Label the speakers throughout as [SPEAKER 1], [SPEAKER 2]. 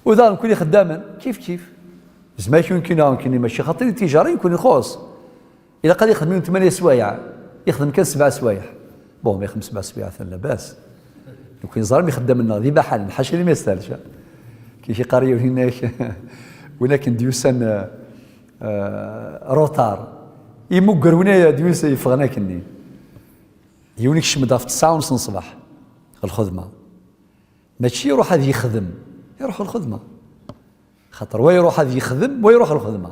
[SPEAKER 1] وإذا نكون خداما كيف زعما يمكن ماشي خاطر التجاره يكون يخص الا قال يخدم 8 سوايع يخدم كان 7 سوايع بون ما يخدم 7 سوايع لا باس لو كان ظالم يخدم لنا ذي بحال حاشا اللي ما يستاهلش كي شي قريه هناك ولكن ديوسان روتار يمقر هنا ديوس يفغنا كني ديونيك شمدا في 9:30 الصباح الخدمه ماشي يروح هذا يخدم يروح الخدمه خاطر ويروح هذا يخدم ويروح الخدمه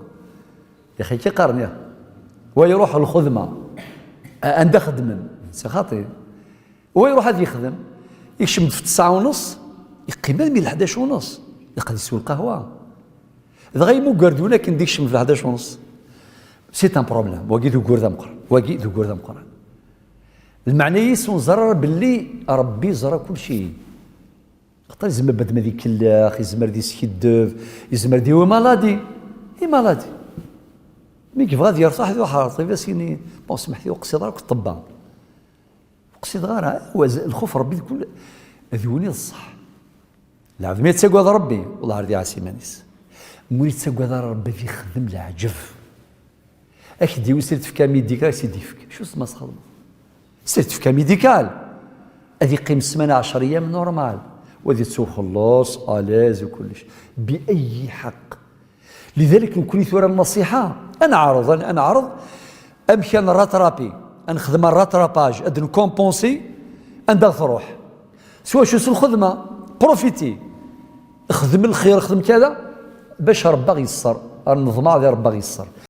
[SPEAKER 1] يا اخي كي قارنيه ويروح الخدمه عند خدم خاطر ويروح هذا يخدم يشمد في 9:30 يقيم من 11:30 يقعد يسوي القهوه إذا غير مقرد ولكن ديك الشمس في 11:30 سي ان بروبليم واقي ذو قرده مقرن المعنى يسون زرر باللي ربي زرى كل شيء خاطر يزمر بعد ما ذيك اللاخ يزمر دي سكيدوف يزمر دي مالادي مي كيف غادي يرتاح ذو حارط باسيني بون سمح لي وقصيد راك الطبان وقصيد غير الخوف ربي كل ذوني الصح العبد ما يتسقى ربي والله عردي عاسي مانيس مولي تسقى ربي في خدم العجف اكدي وسيرتيفيكا ميديكال سيديفك شو اسمها خدمه سيرتيفيكا ميديكال هذه قيم سمانه 10 ايام نورمال وهذه تسوق خلاص الاز وكلش باي حق لذلك نكون ثوره النصيحه انا عارض امشي انا راترابي نخدم الراتراباج اد نكومبونسي ندغ روح سوا شو الخدمه بروفيتي خدم الخير خدم كذا باش ربي ييسر النظام هذا ربي ييسر